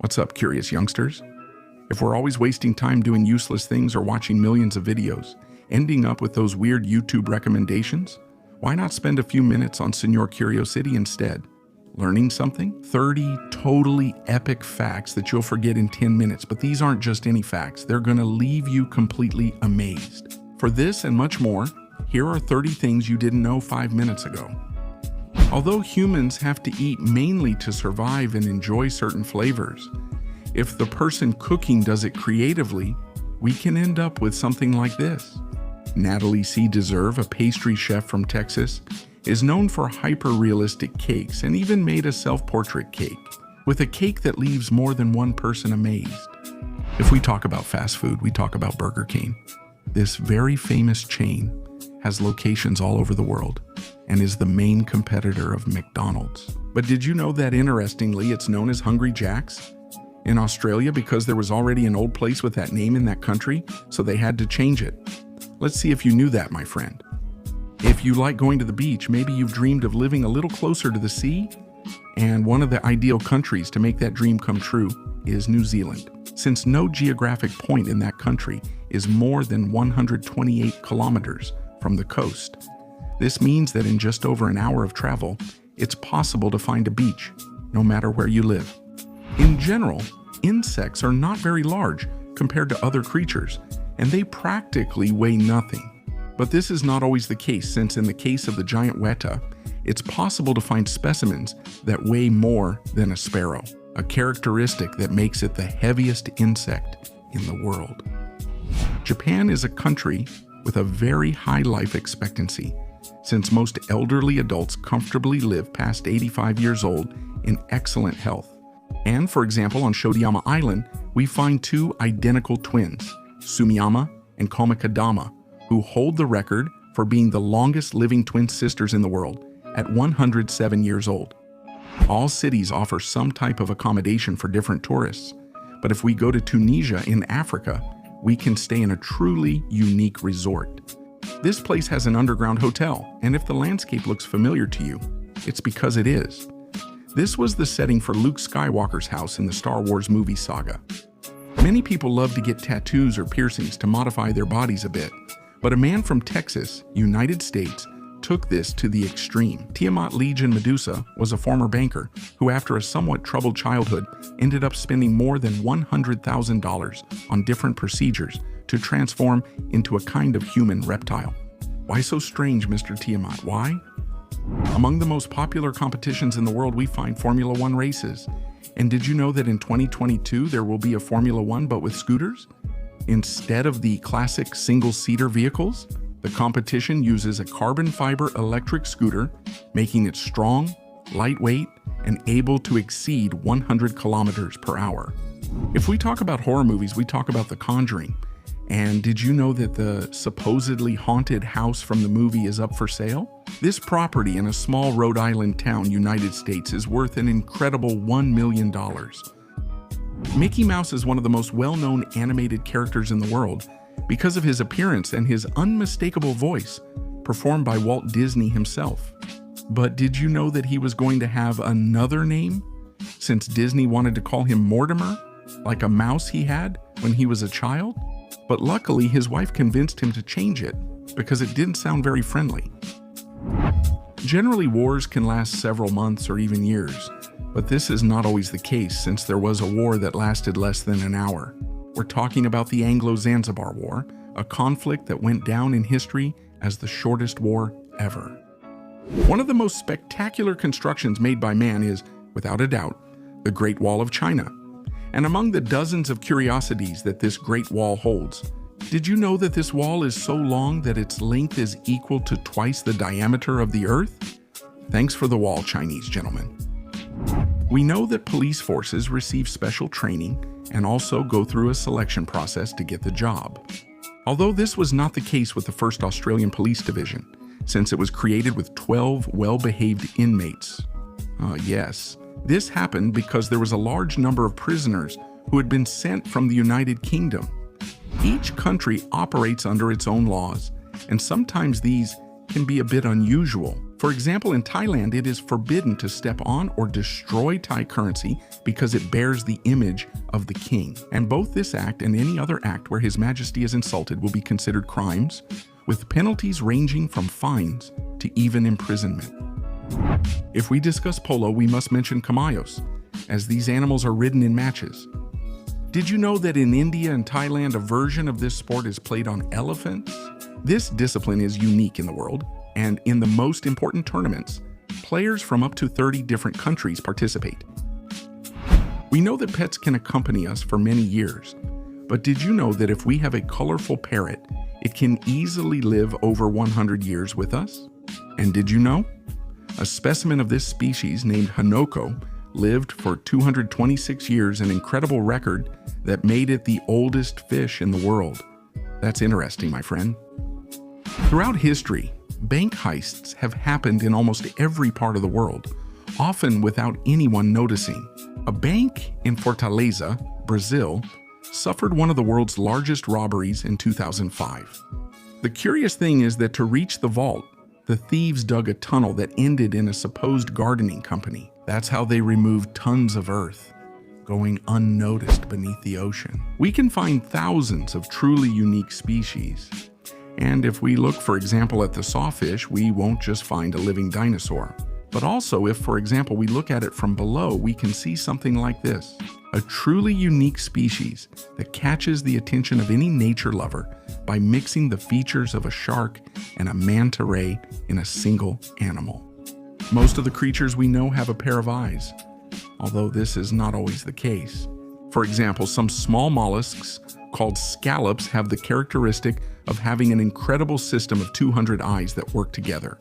What's up, curious youngsters? If we're always wasting time doing useless things or watching millions of videos, ending up with those weird YouTube recommendations, why not spend a few minutes on Senor Curiosity instead? Learning something? 30 totally epic facts that you'll forget in 10 minutes, but these aren't just any facts. They're gonna leave you completely amazed. For this and much more, here are 30 things you didn't know 5 minutes ago. Although humans have to eat mainly to survive and enjoy certain flavors, if the person cooking does it creatively, we can end up with something like this. Natalie C. Deserve, a pastry chef from Texas, is known for hyper-realistic cakes and even made a self-portrait cake, with a cake that leaves more than one person amazed. If we talk about fast food, we talk about Burger King. This very famous chain has locations all over the world and is the main competitor of McDonald's. But did you know that, interestingly, it's known as Hungry Jack's in Australia because there was already an old place with that name in that country, so they had to change it. Let's see if you knew that, my friend. If you like going to the beach, maybe you've dreamed of living a little closer to the sea, and one of the ideal countries to make that dream come true is New Zealand. Since no geographic point in that country is more than 128 kilometers from the coast, this means that in just over an hour of travel, it's possible to find a beach, no matter where you live. In general, insects are not very large compared to other creatures, and they practically weigh nothing. But this is not always the case, since in the case of the giant weta, it's possible to find specimens that weigh more than a sparrow, a characteristic that makes it the heaviest insect in the world. Japan is a country with a very high life expectancy, since most elderly adults comfortably live past 85 years old in excellent health. And for example, on Shodiyama Island, we find two identical twins, Sumiyama and Komikadama, who hold the record for being the longest living twin sisters in the world at 107 years old. All cities offer some type of accommodation for different tourists, but if we go to Tunisia in Africa, we can stay in a truly unique resort. This place has an underground hotel, and if the landscape looks familiar to you, it's because it is. This was the setting for Luke Skywalker's house in the Star Wars movie saga. Many people love to get tattoos or piercings to modify their bodies a bit, but a man from Texas, United States, took this to the extreme. Tiamat Legion Medusa was a former banker who, after a somewhat troubled childhood, ended up spending more than $100,000 on different procedures to transform into a kind of human reptile. Why so strange, Mr. Tiamat? Why? Among the most popular competitions in the world, we find Formula One races. And did you know that in 2022 there will be a Formula One but with scooters? Instead of the classic single-seater vehicles, the competition uses a carbon fiber electric scooter, making it strong, lightweight, and able to exceed 100 kilometers per hour. If we talk about horror movies, we talk about The Conjuring. And did you know that the supposedly haunted house from the movie is up for sale? This property in a small Rhode Island town, United States, is worth an incredible $1 million. Mickey Mouse is one of the most well-known animated characters in the world because of his appearance and his unmistakable voice, performed by Walt Disney himself. But did you know that he was going to have another name, since Disney wanted to call him Mortimer, like a mouse he had when he was a child? But luckily, his wife convinced him to change it because it didn't sound very friendly. Generally, wars can last several months or even years, but this is not always the case, since there was a war that lasted less than an hour. We're talking about the Anglo-Zanzibar War, a conflict that went down in history as the shortest war ever. One of the most spectacular constructions made by man is, without a doubt, the Great Wall of China. And among the dozens of curiosities that this Great Wall holds, did you know that this wall is so long that its length is equal to twice the diameter of the Earth? Thanks for the wall, Chinese gentlemen. We know that police forces receive special training and also go through a selection process to get the job. Although this was not the case with the first Australian Police Division, since it was created with 12 well-behaved inmates. Yes. This happened because there was a large number of prisoners who had been sent from the United Kingdom. Each country operates under its own laws, and sometimes these can be a bit unusual. For example, in Thailand, it is forbidden to step on or destroy Thai currency because it bears the image of the king. And both this act and any other act where His Majesty is insulted will be considered crimes, with penalties ranging from fines to even imprisonment. If we discuss polo, we must mention camayos, as these animals are ridden in matches. Did you know that in India and Thailand, a version of this sport is played on elephants? This discipline is unique in the world, and in the most important tournaments, players from up to 30 different countries participate. We know that pets can accompany us for many years, but did you know that if we have a colorful parrot, it can easily live over 100 years with us? And did you know? A specimen of this species named Hanoko lived for 226 years, an incredible record that made it the oldest fish in the world. That's interesting, my friend. Throughout history, bank heists have happened in almost every part of the world, often without anyone noticing. A bank in Fortaleza, Brazil, suffered one of the world's largest robberies in 2005. The curious thing is that to reach the vault, the thieves dug a tunnel that ended in a supposed gardening company. That's how they removed tons of earth, going unnoticed beneath the ocean. We can find thousands of truly unique species. And if we look, for example, at the sawfish, we won't just find a living dinosaur. But also, if, for example, we look at it from below, we can see something like this. A truly unique species that catches the attention of any nature lover by mixing the features of a shark and a manta ray in a single animal. Most of the creatures we know have a pair of eyes, although this is not always the case. For example, some small mollusks called scallops have the characteristic of having an incredible system of 200 eyes that work together.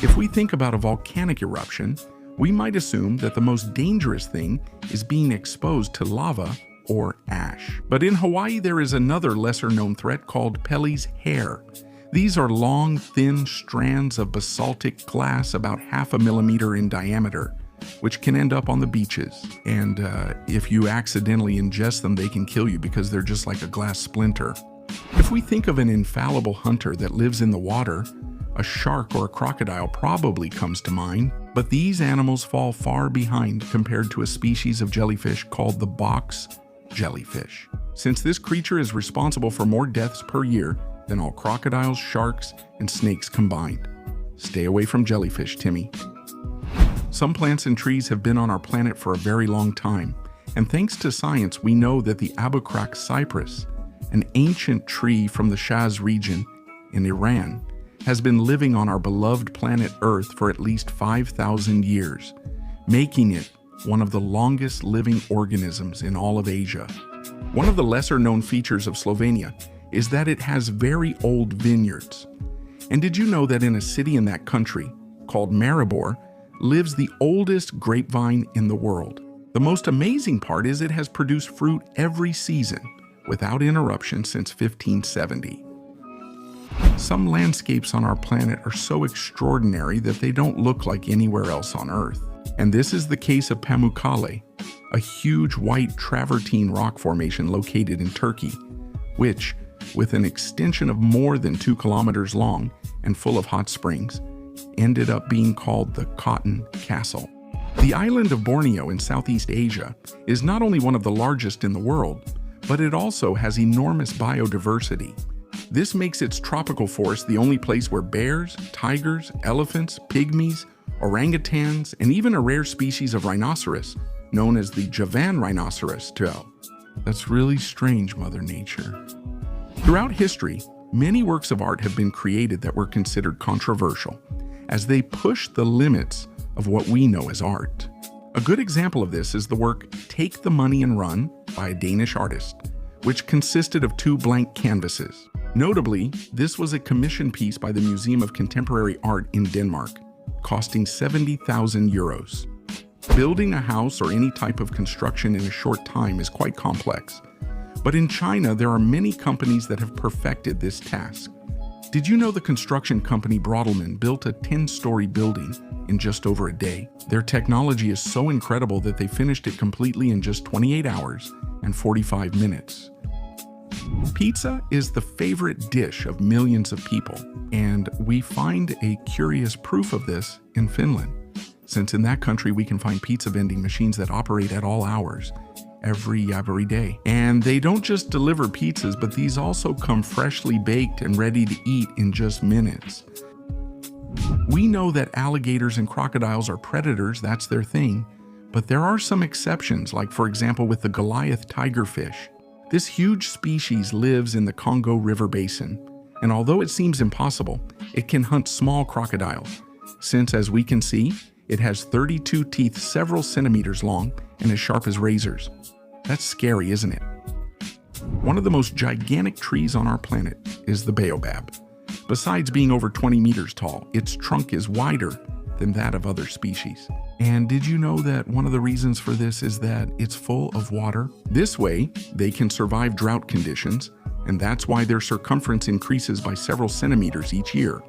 If we think about a volcanic eruption, we might assume that the most dangerous thing is being exposed to lava or ash. But in Hawaii, there is another lesser-known threat called Pele's hair. These are long, thin strands of basaltic glass about 0.5 millimeter in diameter, which can end up on the beaches. And if you accidentally ingest them, they can kill you because they're just like a glass splinter. If we think of an infallible hunter that lives in the water, a shark or a crocodile probably comes to mind, but these animals fall far behind compared to a species of jellyfish called the box jellyfish. Since this creature is responsible for more deaths per year than all crocodiles, sharks, and snakes combined. Stay away from jellyfish, Timmy. Some plants and trees have been on our planet for a very long time, and thanks to science, we know that the Abucrack cypress, an ancient tree from the Shaz region in Iran, has been living on our beloved planet Earth for at least 5,000 years, making it one of the longest living organisms in all of Asia. One of the lesser-known features of Slovenia is that it has very old vineyards. And did you know that in a city in that country, called Maribor, lives the oldest grapevine in the world? The most amazing part is it has produced fruit every season, without interruption since 1570. Some landscapes on our planet are so extraordinary that they don't look like anywhere else on Earth. And this is the case of Pamukkale, a huge white travertine rock formation located in Turkey, which, with an extension of more than 2 kilometers long and full of hot springs, ended up being called the Cotton Castle. The island of Borneo in Southeast Asia is not only one of the largest in the world, but it also has enormous biodiversity. This makes its tropical forest the only place where bears, tigers, elephants, pygmies, orangutans, and even a rare species of rhinoceros, known as the Javan rhinoceros, dwell. That's really strange, Mother Nature. Throughout history, many works of art have been created that were considered controversial, as they push the limits of what we know as art. A good example of this is the work Take the Money and Run by a Danish artist, which consisted of 2 blank canvases. Notably, this was a commission piece by the Museum of Contemporary Art in Denmark, costing 70,000 euros. Building a house or any type of construction in a short time is quite complex, but in China there are many companies that have perfected this task. Did you know the construction company Brodelman built a 10-story building in just over a day? Their technology is so incredible that they finished it completely in just 28 hours and 45 minutes. Pizza is the favorite dish of millions of people, and we find a curious proof of this in Finland, since in that country we can find pizza vending machines that operate at all hours, every day. And they don't just deliver pizzas, but these also come freshly baked and ready to eat in just minutes. We know that alligators and crocodiles are predators, that's their thing, but there are some exceptions, like for example with the Goliath tigerfish. This huge species lives in the Congo River Basin, and although it seems impossible, it can hunt small crocodiles, since as we can see, it has 32 teeth several centimeters long and as sharp as razors. That's scary, isn't it? One of the most gigantic trees on our planet is the baobab. Besides being over 20 meters tall, its trunk is wider than that of other species. And did you know that one of the reasons for this is that it's full of water? This way, they can survive drought conditions, and that's why their circumference increases by several centimeters each year.